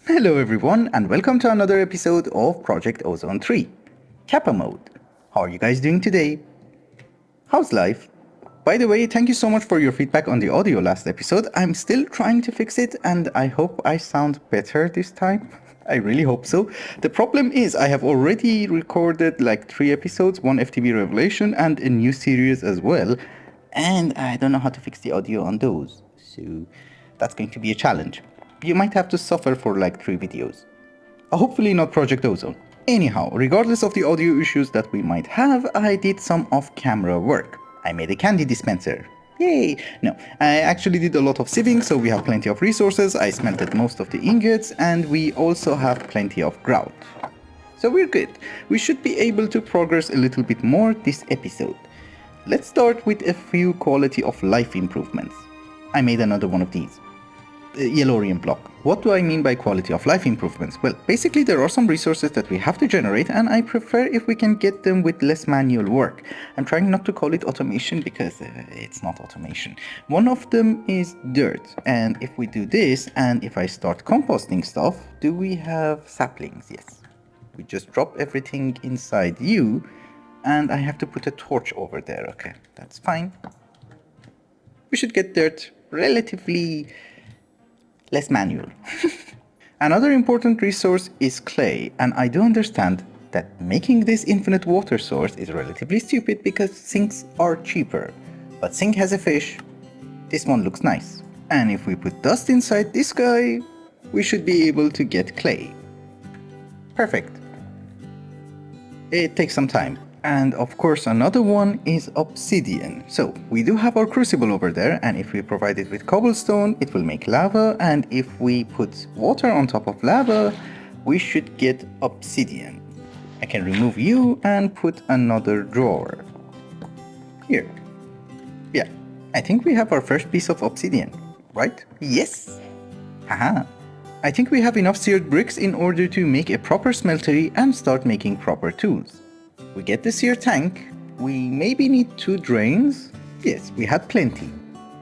Hello everyone and welcome to another episode of Project Ozone 3, Kappa mode. How are you guys doing today? How's life? By the way, thank you so much for your feedback on the audio last episode. I'm still trying to fix it and I hope I sound better this time. I really hope so. The problem is I have already recorded like 3 episodes, 1 FTB Revelation and a new series as well. And I don't know how to fix the audio on those. So that's going to be a challenge. You might have to suffer for like 3 videos. Hopefully not Project Ozone. Anyhow, regardless of the audio issues that we might have, I did some off-camera work. I made a candy dispenser. Yay! No, I actually did a lot of sieving, so we have plenty of resources, I smelted most of the ingots, and we also have plenty of grout. So we're good. We should be able to progress a little bit more this episode. Let's start with a few quality of life improvements. I made another one of these. Yellorium block. What do I mean by quality of life improvements? Well, basically there are some resources that we have to generate and I prefer if we can get them with less manual work. I'm trying not to call it automation because it's not automation. One of them is dirt, and if we do this and if I start composting stuff, do we have saplings? Yes. We just drop everything inside you and I have to put a torch over there. Okay, that's fine. We should get dirt relatively less manual. Another important resource is clay, and I do understand that making this infinite water source is relatively stupid because sinks are cheaper. But sink has a fish, this one looks nice. And if we put dust inside this guy, we should be able to get clay. Perfect. It takes some time. And of course another one is obsidian. So we do have our crucible over there, and if we provide it with cobblestone it will make lava, and if we put water on top of lava we should get obsidian. I can remove you and put another drawer. Here. Yeah, I think we have our first piece of obsidian, right? Yes! Haha! I think we have enough seared bricks in order to make a proper smeltery and start making proper tools. We get the sear tank. We maybe need 2 drains. Yes, we had plenty.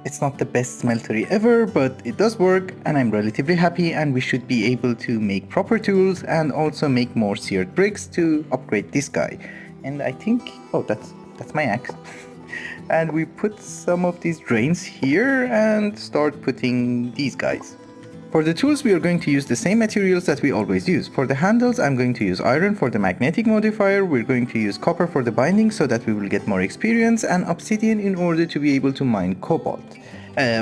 It's not the best smeltery ever, but it does work and I'm relatively happy, and we should be able to make proper tools and also make more seared bricks to upgrade this guy. And I think, oh, that's my axe. And we put some of these drains here and start putting these guys. For the tools we are going to use the same materials that we always use. For the handles I'm going to use iron for the magnetic modifier, we're going to use copper for the binding so that we will get more experience, and obsidian in order to be able to mine cobalt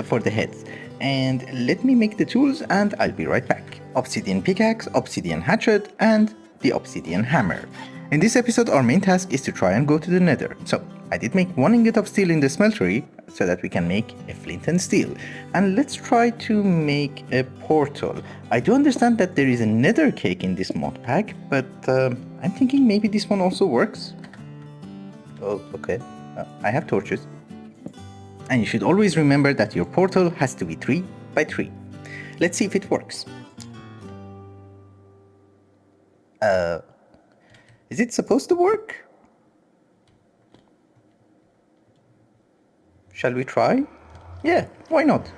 for the heads. And let me make the tools and I'll be right back. Obsidian pickaxe, obsidian hatchet, and the obsidian hammer. In this episode our main task is to try and go to the nether. So I did make 1 ingot of steel in the smeltery so that we can make a flint and steel. And let's try to make a portal. I do understand that there is a nether cake in this mod pack, but I'm thinking maybe this one also works. Oh, okay. I have torches. And you should always remember that your portal has to be 3 by 3. Let's see if it works. Is it supposed to work? Shall we try? Yeah, why not?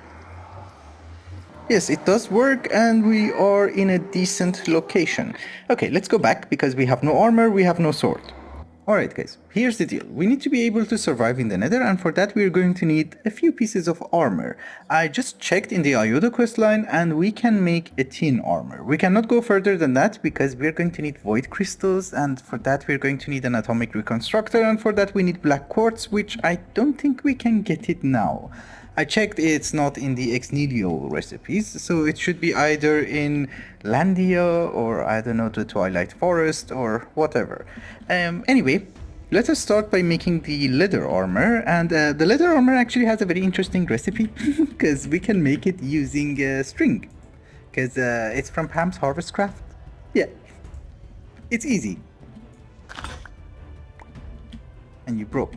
Yes, it does work and we are in a decent location. Okay, let's go back because we have no armor, we have no sword. Alright guys, here's the deal. We need to be able to survive in the nether, and for that we're going to need a few pieces of armor. I just checked in the Iodo questline and we can make a tin armor. We cannot go further than that because we're going to need void crystals, and for that we're going to need an atomic reconstructor, and for that we need black quartz, which I don't think we can get it now. I checked, it's not in the ex nihilo recipes, so it should be either in Landia or I don't know, the Twilight Forest or whatever. Anyway, let us start by making the leather armor, and the leather armor actually has a very interesting recipe because we can make it using string, because it's from Pam's Harvest Craft. Yeah, it's easy. And you broke.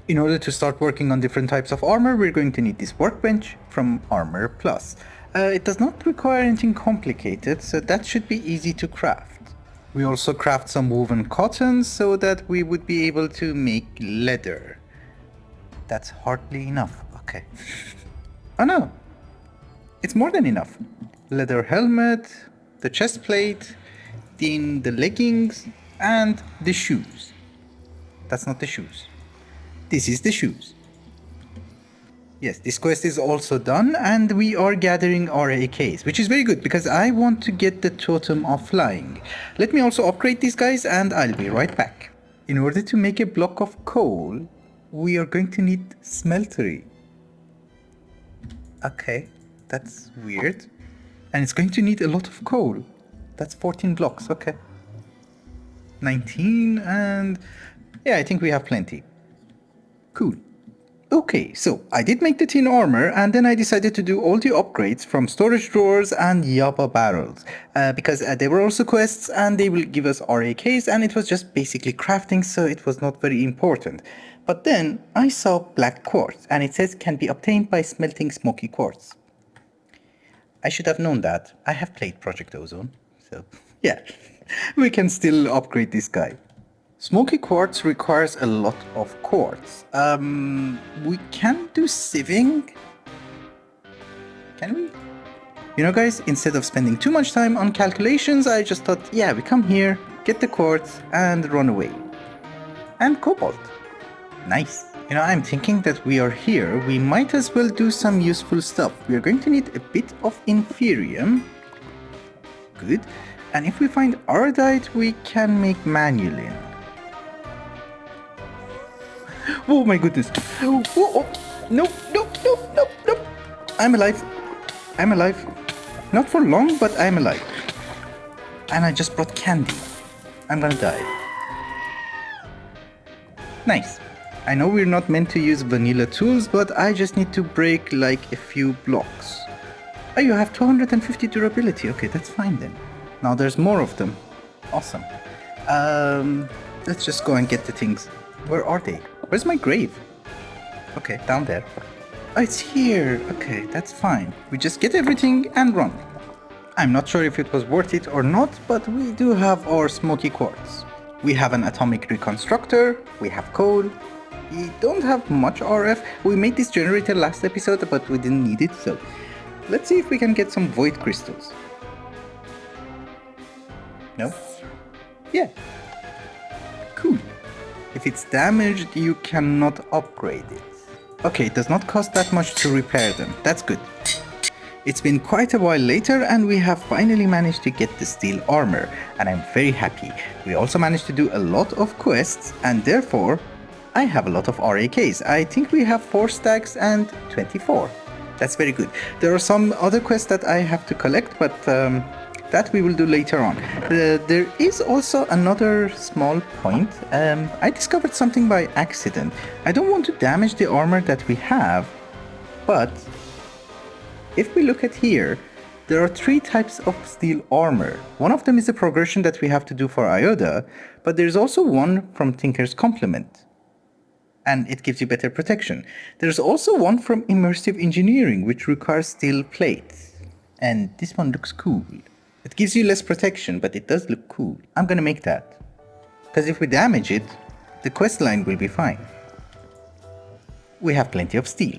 In order to start working on different types of armor, we're going to need this workbench from Armor Plus. It does not require anything complicated, so that should be easy to craft. We also craft some woven cotton so that we would be able to make leather. That's hardly enough. Okay. Oh no, it's more than enough. Leather helmet, the chest plate, then the leggings, and the shoes. That's not the shoes. This is the shoes. Yes, this quest is also done, and we are gathering our AKs, which is very good because I want to get the totem of flying. Let me also upgrade these guys, and I'll be right back. In order to make a block of coal, we are going to need smeltery. Okay, that's weird. And it's going to need a lot of coal. That's 14 blocks, okay. 19, and yeah, I think we have plenty. Cool. Okay, so I did make the tin armor, and then I decided to do all the upgrades from storage drawers and Yaba barrels, because they were also quests and they will give us RAKs, and it was just basically crafting, so it was not very important. But then I saw black quartz, and it says can be obtained by smelting smoky quartz. I should have known that. I have played Project Ozone, so yeah, we can still upgrade this guy. Smoky quartz requires a lot of quartz. We can do sieving. Can we? You know, guys, instead of spending too much time on calculations, I just thought, yeah, we come here, get the quartz, and run away. And cobalt. Nice. You know, I'm thinking that we are here. We might as well do some useful stuff. We are going to need a bit of inferium. Good. And if we find ardite, we can make manulin. Oh my goodness. Oh, oh, oh. No, no, no, no, no. I'm alive. I'm alive. Not for long, but I'm alive. And I just brought candy. I'm gonna die. Nice. I know we're not meant to use vanilla tools, but I just need to break like a few blocks. Oh, you have 250 durability. Okay, that's fine then. Now there's more of them. Awesome. Let's just go and get the things. Where are they? Where's my grave? Okay, down there. Oh, it's here. Okay, that's fine. We just get everything and run. I'm not sure if it was worth it or not, but we do have our smoky quartz. We have an atomic reconstructor. We have coal. We don't have much RF. We made this generator last episode, but we didn't need it, so let's see if we can get some void crystals. No? Yeah. Cool. If it's damaged, you cannot upgrade it. Okay, it does not cost that much to repair them. That's good. It's been quite a while later, and we have finally managed to get the steel armor, and I'm very happy. We also managed to do a lot of quests, and therefore I have a lot of RAKs. I think we have 4 stacks and 24. That's very good. There are some other quests that I have to collect, but that we will do later on. There is also another small point. I discovered something by accident. I don't want to damage the armor that we have, but if we look at here, there are 3 types of steel armor. One of them is a progression that we have to do for Ioda, but there's also one from Tinker's Complement, and it gives you better protection. There's also one from Immersive Engineering, which requires steel plates, and this one looks cool. It gives you less protection, but it does look cool. I'm gonna make that, because if we damage it, the quest line will be fine. We have plenty of steel.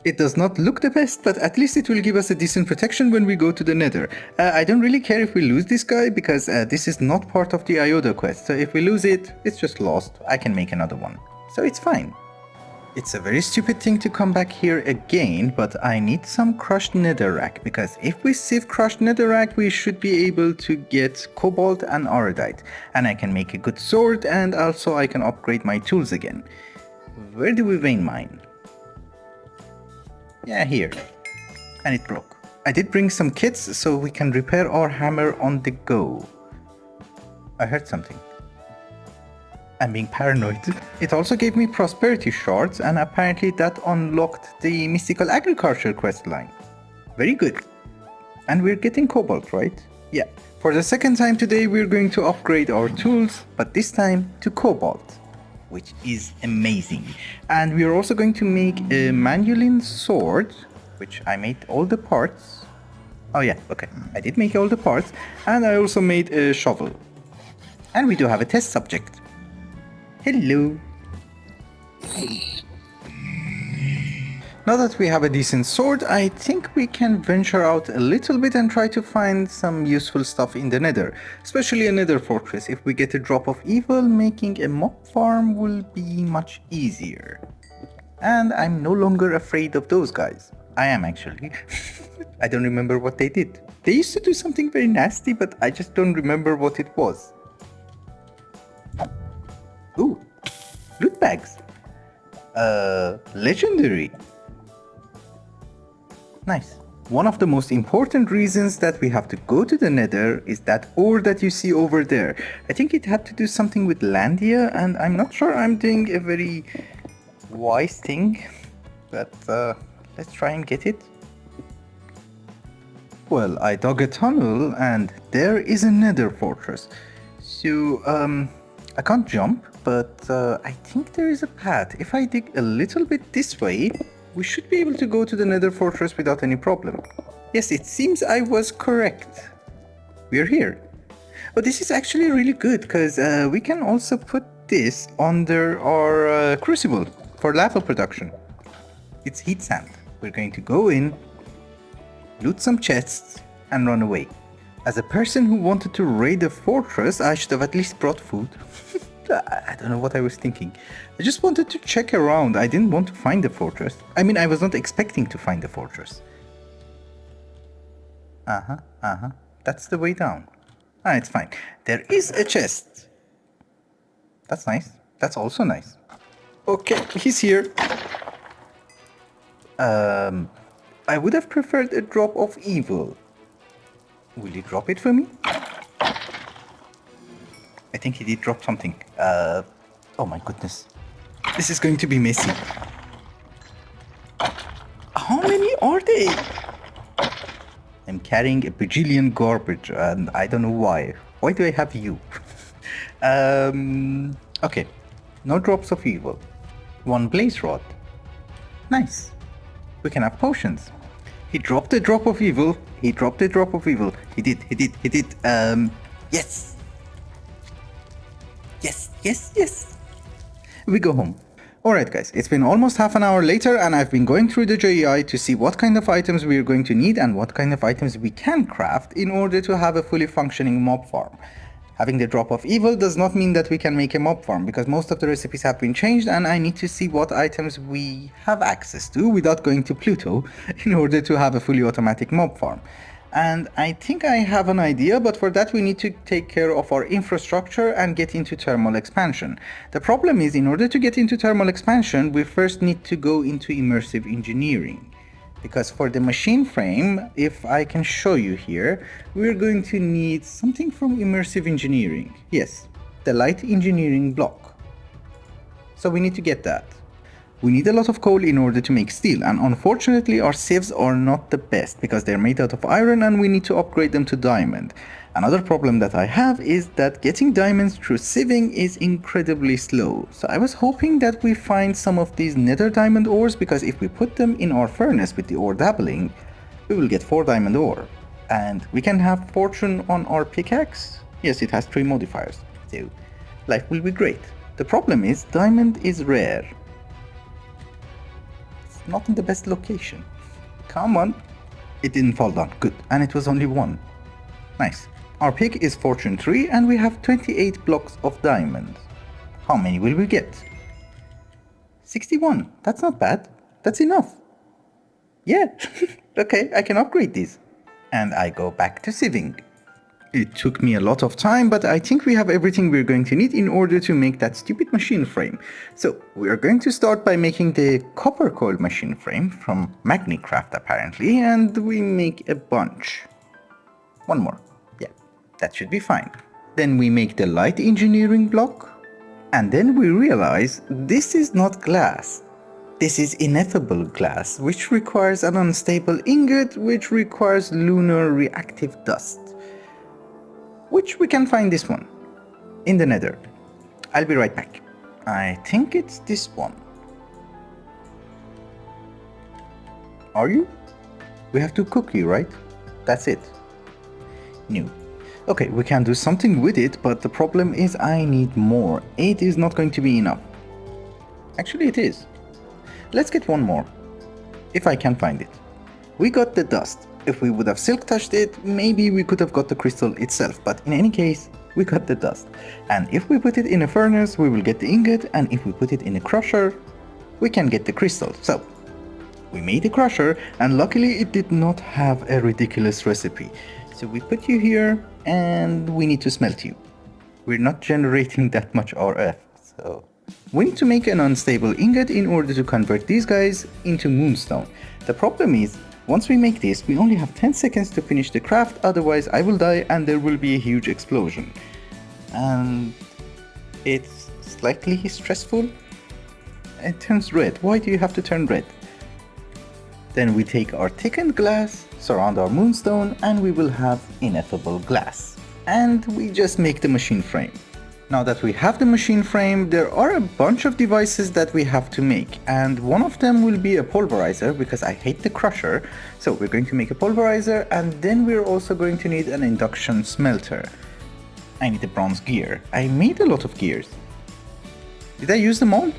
It does not look the best, but at least it will give us a decent protection when we go to the Nether. I don't really care if we lose this guy, because this is not part of the Ioda quest, so if we lose it, it's just lost. I can make another one, so it's fine. It's a very stupid thing to come back here again, but I need some crushed netherrack, because if we sieve crushed netherrack, we should be able to get cobalt and ardite, and I can make a good sword, and also I can upgrade my tools again. Where do we vein mine? Yeah, here. And it broke. I did bring some kits so we can repair our hammer on the go. I heard something. I'm being paranoid. It also gave me prosperity shards, and apparently that unlocked the mystical agriculture quest line. Very good. And we're getting cobalt, right? Yeah. For the second time today, we're going to upgrade our tools, but this time to cobalt, which is amazing. And we're also going to make a manulin sword, which I made all the parts. Oh yeah, okay. I did make all the parts, and I also made a shovel. And we do have a test subject. Hello. Now that we have a decent sword, I think we can venture out a little bit and try to find some useful stuff in the Nether, especially a Nether Fortress. If we get a drop of evil, making a mob farm will be much easier. And I'm no longer afraid of those guys. I am actually. I don't remember what they did. They used to do something very nasty, but I just don't remember what it was. Ooh, loot bags. Legendary. Nice. One of the most important reasons that we have to go to the Nether is that ore that you see over there. I think it had to do something with Landia, and I'm not sure I'm doing a very wise thing, but let's try and get it. Well, I dug a tunnel and there is a Nether Fortress. So, I can't jump, but I think there is a path. If I dig a little bit this way, we should be able to go to the Nether Fortress without any problem. Yes, it seems I was correct. We're here. Oh, this is actually really good, because we can also put this under our crucible for lava production. It's heat sand. We're going to go in, loot some chests, and run away. As a person who wanted to raid a fortress, I should have at least brought food. I don't know what I was thinking. I just wanted to check around. I didn't want to find the fortress. I mean, I was not expecting to find the fortress. That's the way down. Ah, it's fine. There is a chest. That's nice. That's also nice. Okay, he's here. I would have preferred a drop of evil. Will you drop it for me? I think he did drop something. Oh my goodness. This is going to be messy. How many are they? I'm carrying a bajillion garbage and I don't know why. Why do I have you? Okay. No drops of evil. One blaze rod. Nice. We can have potions. He dropped a drop of evil. He dropped a drop of evil. He did. Yes. Yes. We go home. Alright guys, it's been almost half an hour later and I've been going through the JEI to see what kind of items we're going to need and what kind of items we can craft in order to have a fully functioning mob farm. Having the drop of evil does not mean that we can make a mob farm because most of the recipes have been changed and I need to see what items we have access to without going to Pluto in order to have a fully automatic mob farm. And I think I have an idea, but for that we need to take care of our infrastructure and get into thermal expansion. The problem is, in order to get into thermal expansion, we first need to go into immersive engineering. Because for the machine frame, if I can show you here, we're going to need something from immersive engineering. Yes, the light engineering block. So we need to get that. We need a lot of coal in order to make steel, and unfortunately our sieves are not the best because they're made out of iron and we need to upgrade them to diamond. Another problem that I have is that getting diamonds through sieving is incredibly slow. So I was hoping that we find some of these nether diamond ores, because if we put them in our furnace with the ore dabbling, we will get 4 diamond ore. And we can have fortune on our pickaxe. Yes, it has 3 modifiers, so life will be great. The problem is diamond is rare. Not in the best location. Come on. It didn't fall down. Good. And it was only 1. Nice. Our pick is fortune 3 and we have 28 blocks of diamonds. How many will we get? 61. That's not bad. That's enough. Yeah. Okay, I can upgrade these. And I go back to sieving. It took me a lot of time, but I think we have everything we're going to need in order to make that stupid machine frame. So we are going to start by making the copper coil machine frame from Magnicraft apparently, and we make a bunch. 1 more. Yeah, that should be fine. Then we make the light engineering block, and then we realize this is not glass. This is ineffable glass, which requires an unstable ingot, which requires lunar reactive dust. Which we can find this one in the Nether. I'll be right back. I think it's this one. Are you? We have to cook you, right? That's it. No. Okay, we can do something with it, but the problem is I need more. 8 is not going to be enough. Actually, it is. Let's get 1 more. if I can find it. We got the dust. If we would have silk touched it, maybe we could have got the crystal itself, but in any case, we got the dust. And if we put it in a furnace, we will get the ingot, and if we put it in a crusher, we can get the crystal. So, we made a crusher, and luckily it did not have a ridiculous recipe. So we put you here, and we need to smelt you. We're not generating that much RF, so we need to make an unstable ingot in order to convert these guys into moonstone. The problem is, once we make this, we only have 10 seconds to finish the craft, otherwise I will die and there will be a huge explosion. And it's slightly stressful. It turns red. Why do you have to turn red? Then we take our thickened glass, surround our moonstone, and we will have ineffable glass. And we just make the machine frame. Now that we have the machine frame, there are a bunch of devices that we have to make, and one of them will be a pulverizer because I hate the crusher. So we're going to make a pulverizer, and then we're also going to need an induction smelter. I need a bronze gear. I made a lot of gears. Did I use them all?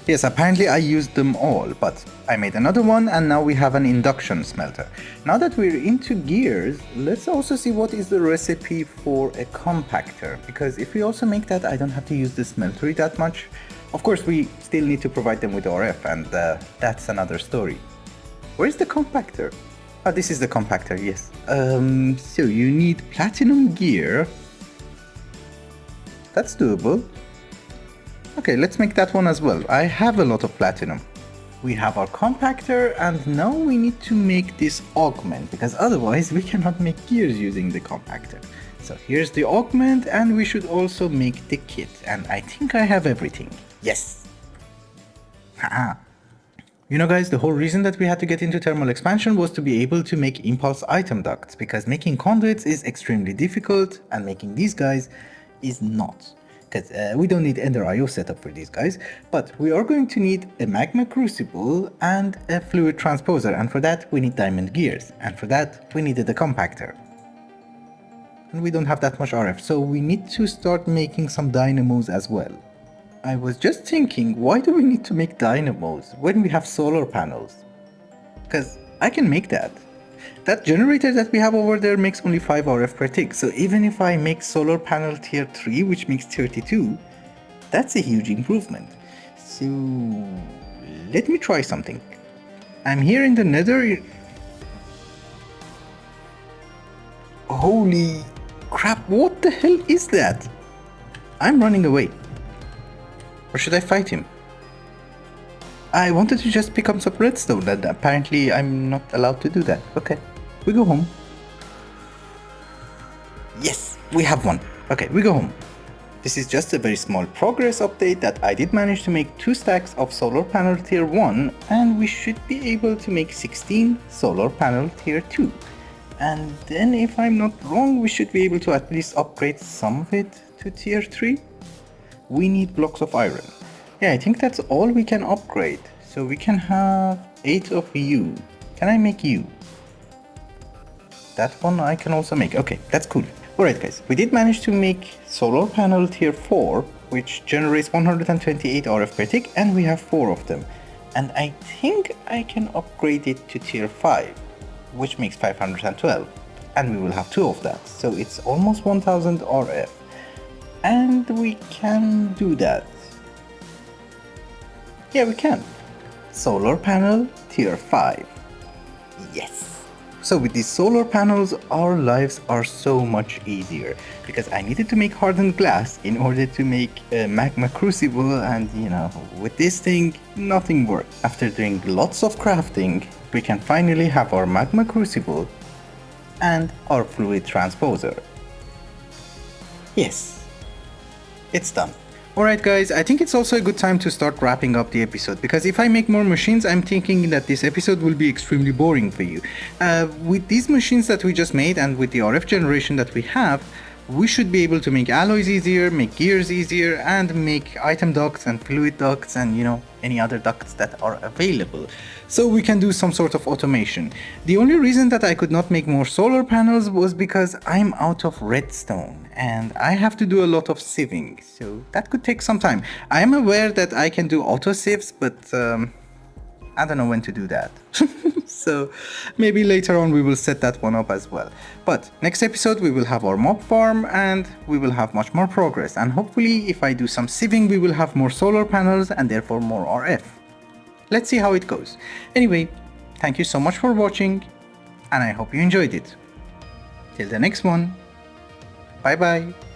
Yes, apparently I used them all, but I made another one and now we have an induction smelter. Now that we're into gears, let's also see what is the recipe for a compactor, because if we also make that, I don't have to use the smeltery that much. Of course, we still need to provide them with RF, and that's another story. Where's the compactor? Oh, this is the compactor, yes. So you need platinum gear. That's doable. Okay, let's make that one as well. I have a lot of platinum. We have our compactor, and now we need to make this augment, because otherwise we cannot make gears using the compactor. So here's the augment, and we should also make the kit, and I think I have everything. Yes! Haha! You know guys, the whole reason that we had to get into thermal expansion was to be able to make impulse item ducts, because making conduits is extremely difficult, and making these guys is not. Because we don't need Ender IO setup for these guys, but we are going to need a magma crucible and a fluid transposer, and for that we need diamond gears, and for that we needed a compactor. And we don't have that much RF, so we need to start making some dynamos as well. I was just thinking, why do we need to make dynamos when we have solar panels? Because I can make that. That generator that we have over there makes only 5 RF per tick, so even if I make solar panel tier 3, which makes 32, that's a huge improvement. So let me try something. I'm here in the Nether. Holy crap, what the hell is that? I'm running away. Or should I fight him? I wanted to just pick up some redstone, and apparently I'm not allowed to do that. Okay, we go home. Yes, we have one. Okay, we go home. This is just a very small progress update that I did manage to make 2 stacks of solar panel tier 1, and we should be able to make 16 solar panel tier 2. And then if I'm not wrong, we should be able to at least upgrade some of it to tier 3. We need blocks of iron. Yeah, I think that's all we can upgrade. So we can have 8 of you. Can I make you? That one I can also make. Okay, that's cool. Alright guys, we did manage to make solar panel tier 4, which generates 128 RF per tick, and we have 4 of them. And I think I can upgrade it to tier 5, which makes 512. And we will have 2 of that. So it's almost 1000 RF. And we can do that. Yeah, we can. Solar panel tier 5. Yes. So with these solar panels, our lives are so much easier, because I needed to make hardened glass in order to make a magma crucible, and you know, with this thing, nothing worked. After doing lots of crafting, we can finally have our magma crucible and our fluid transposer. Yes, it's done. Alright guys, I think it's also a good time to start wrapping up the episode, because if I make more machines, I'm thinking that this episode will be extremely boring for you. With these machines that we just made and with the RF generation that we have, we should be able to make alloys easier, make gears easier, and make item ducts and fluid ducts and, you know, any other ducts that are available. So we can do some sort of automation. The only reason that I could not make more solar panels was because I'm out of redstone and I have to do a lot of sieving, so that could take some time. I am aware that I can do auto sieves, but I don't know when to do that. So maybe later on we will set that one up as well. But next episode we will have our mob farm and we will have much more progress. And hopefully if I do some sieving we will have more solar panels and therefore more RF. Let's see how it goes. Anyway, thank you so much for watching and I hope you enjoyed it. Till the next one. Bye bye.